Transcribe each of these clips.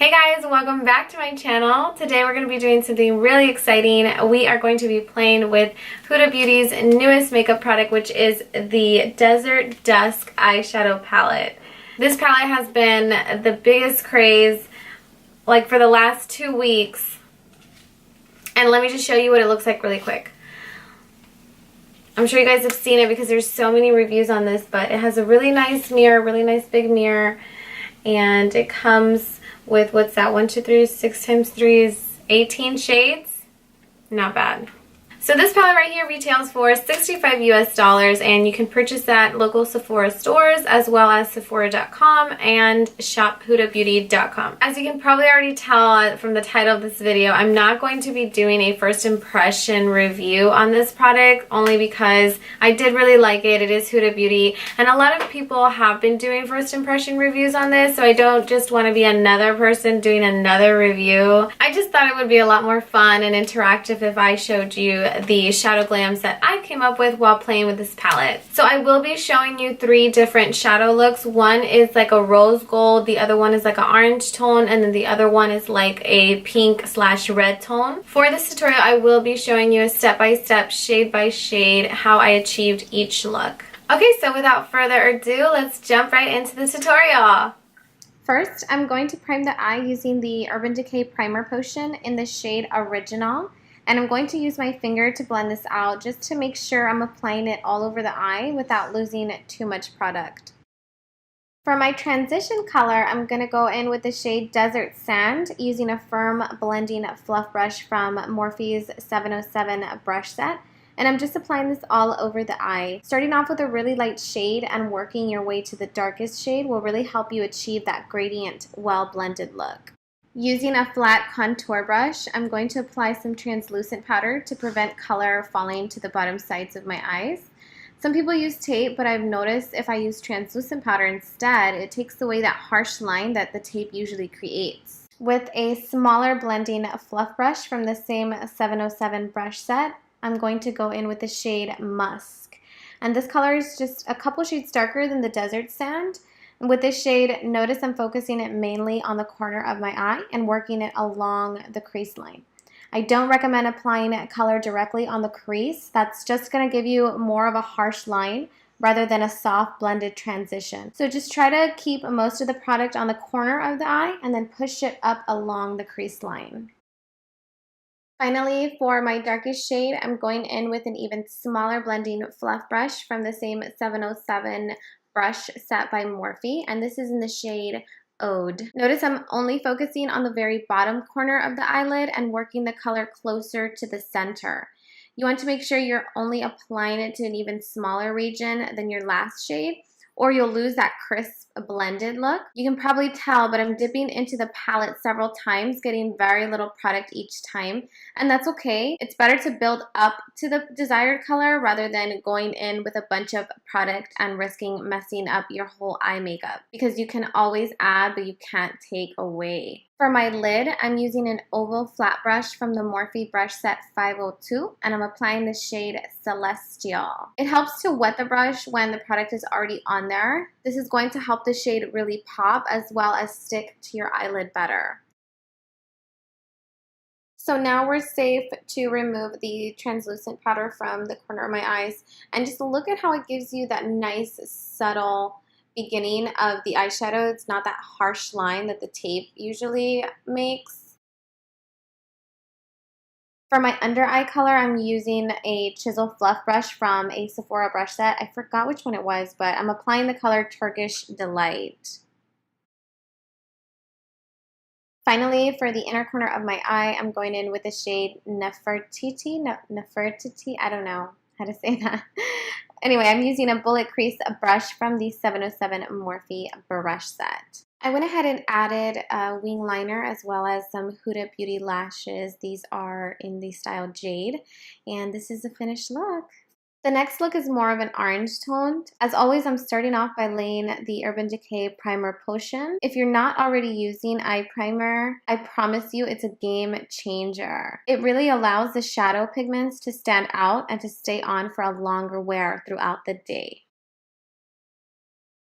Hey guys, welcome back to my channel. Today we're going to be doing something really exciting. We are going to be playing with Huda Beauty's newest makeup product, which is the Desert Dusk EyeShadow Palette. This palette has been the biggest craze like for the last 2 weeks. And let me just show you what it looks like really quick. I'm sure you guys have seen it because there's so many reviews on this, but it has a really nice mirror, really nice big mirror, and it comes with, what's that, 1, 2, 3, 6 times 3 is 18 shades. Not bad. So this palette right here retails for $65 US, and you can purchase that at local Sephora stores as well as Sephora.com and shopHUDABeauty.com. As you can probably already tell from the title of this video, I'm not going to be doing a first impression review on this product, only because I did really like it. It is Huda Beauty, and a lot of people have been doing first impression reviews on this, so I don't just want to be another person doing another review. I just thought it would be a lot more fun and interactive if I showed you the shadow glams that I came up with while playing with this palette. So I will be showing you 3 different shadow looks. One is like a rose gold, the other one is like an orange tone, and then the other one is like a pink/red tone. For this tutorial, I will be showing you a step-by-step, shade-by-shade, how I achieved each look. Okay, so without further ado, let's jump right into the tutorial. First, I'm going to prime the eye using the Urban Decay Primer Potion in the shade Original. And I'm going to use my finger to blend this out just to make sure I'm applying it all over the eye without losing too much product. For my transition color, I'm going to go in with the shade Desert Sand using a firm blending fluff brush from Morphe's 707 brush set. And I'm just applying this all over the eye. Starting off with a really light shade and working your way to the darkest shade will really help you achieve that gradient, well-blended look. Using a flat contour brush, I'm going to apply some translucent powder to prevent color falling to the bottom sides of my eyes. Some people use tape, but I've noticed if I use translucent powder instead, it takes away that harsh line that the tape usually creates. With a smaller blending fluff brush from the same 707 brush set, I'm going to go in with the shade Musk. And this color is just a couple shades darker than the Desert Sand. With this shade, notice I'm focusing it mainly on the corner of my eye and working it along the crease line. I don't recommend applying color directly on the crease. That's just going to give you more of a harsh line rather than a soft blended transition. So just try to keep most of the product on the corner of the eye and then push it up along the crease line. Finally, for my darkest shade, I'm going in with an even smaller blending fluff brush from the same 707 brush set by Morphe, and this is in the shade Ode. Notice I'm only focusing on the very bottom corner of the eyelid and working the color closer to the center. You want to make sure you're only applying it to an even smaller region than your last shade, or you'll lose that crisp blended look. You can probably tell, but I'm dipping into the palette several times, getting very little product each time, and that's okay. It's better to build up to the desired color rather than going in with a bunch of product and risking messing up your whole eye makeup, because you can always add, but you can't take away. For my lid, I'm using an oval flat brush from the Morphe brush set 502, and I'm applying the shade Celestial. It helps to wet the brush when the product is already on there. This is going to help the shade really pop as well as stick to your eyelid better. So now we're safe to remove the translucent powder from the corner of my eyes, and just look at how it gives you that nice subtle beginning of the eyeshadow. It's not that harsh line that the tape usually makes. For my under eye color, I'm using a chisel fluff brush from a Sephora brush set. I forgot which one it was, but I'm applying the color Turkish Delight. Finally, for the inner corner of my eye, I'm going in with the shade Nefertiti. Nefertiti, I don't know how to say that. Anyway, I'm using a bullet crease brush from the 707 Morphe brush set. I went ahead and added a wing liner as well as some Huda Beauty lashes. These are in the style Jade, and this is the finished look. The next look is more of an orange tone. As always, I'm starting off by laying the Urban Decay Primer Potion. If you're not already using eye primer, I promise you it's a game changer. It really allows the shadow pigments to stand out and to stay on for a longer wear throughout the day.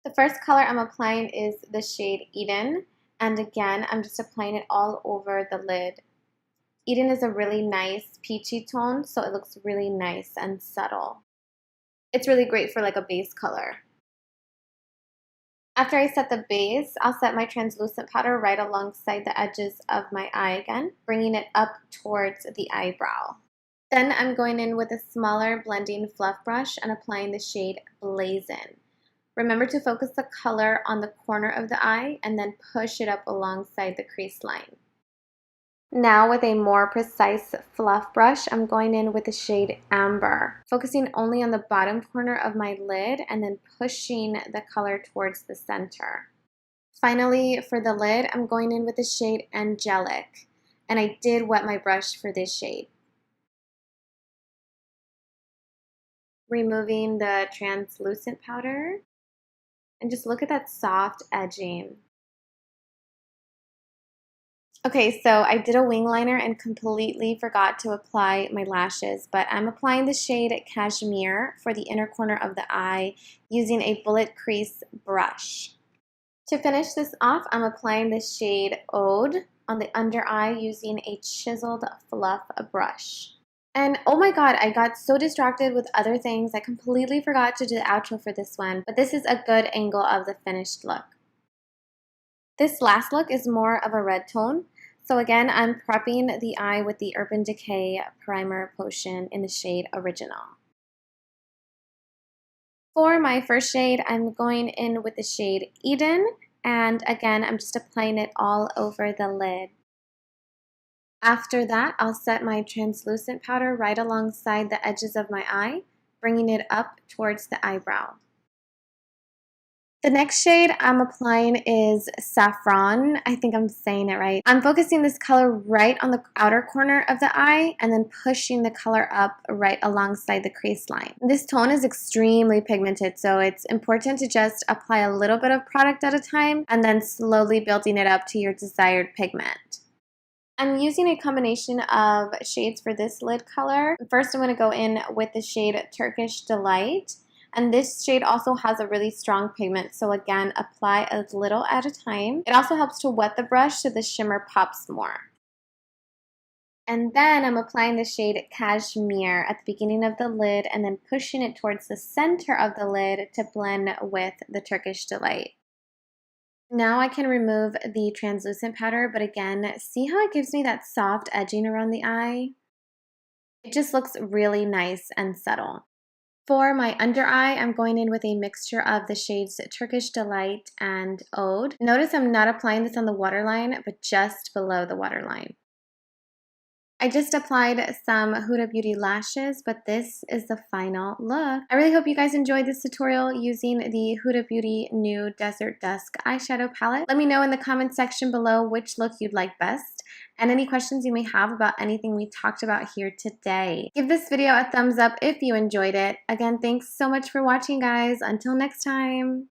The first color I'm applying is the shade Eden. And again, I'm just applying it all over the lid. Eden is a really nice peachy tone, so it looks really nice and subtle. It's really great for like a base color. After I set the base, I'll set my translucent powder right alongside the edges of my eye again, bringing it up towards the eyebrow. Then I'm going in with a smaller blending fluff brush and applying the shade Blazin. Remember to focus the color on the corner of the eye and then push it up alongside the crease line. Now with a more precise fluff brush, I'm going in with the shade Amber, focusing only on the bottom corner of my lid and then pushing the color towards the center. Finally, for the lid, I'm going in with the shade Angelic, and I did wet my brush for this shade. Removing the translucent powder, and just look at that soft edging. Okay, so I did a wing liner and completely forgot to apply my lashes, but I'm applying the shade Cashmere for the inner corner of the eye using a bullet crease brush. To finish this off, I'm applying the shade Ode on the under eye using a chiseled fluff brush. And oh my god, I got so distracted with other things, I completely forgot to do the outro for this one, but this is a good angle of the finished look. This last look is more of a red tone, so again, I'm prepping the eye with the Urban Decay Primer Potion in the shade Original. For my first shade, I'm going in with the shade Eden, and again, I'm just applying it all over the lid. After that, I'll set my translucent powder right alongside the edges of my eye, bringing it up towards the eyebrow. The next shade I'm applying is Saffron. I think I'm saying it right. I'm focusing this color right on the outer corner of the eye and then pushing the color up right alongside the crease line. This tone is extremely pigmented, so it's important to just apply a little bit of product at a time and then slowly building it up to your desired pigment. I'm using a combination of shades for this lid color. First, I'm going to go in with the shade Turkish Delight. And this shade also has a really strong pigment, so again, apply a little at a time. It also helps to wet the brush so the shimmer pops more. And then I'm applying the shade Cashmere at the beginning of the lid and then pushing it towards the center of the lid to blend with the Turkish Delight. Now I can remove the translucent powder, but again, see how it gives me that soft edging around the eye? It just looks really nice and subtle. For my under eye, I'm going in with a mixture of the shades Turkish Delight and Ode. Notice I'm not applying this on the waterline, but just below the waterline. I just applied some Huda Beauty lashes, but this is the final look. I really hope you guys enjoyed this tutorial using the Huda Beauty new Desert Dusk eyeshadow palette. Let me know in the comment section below which look you'd like best and any questions you may have about anything we talked about here today. Give this video a thumbs up if you enjoyed it. Again, thanks so much for watching, guys. Until next time.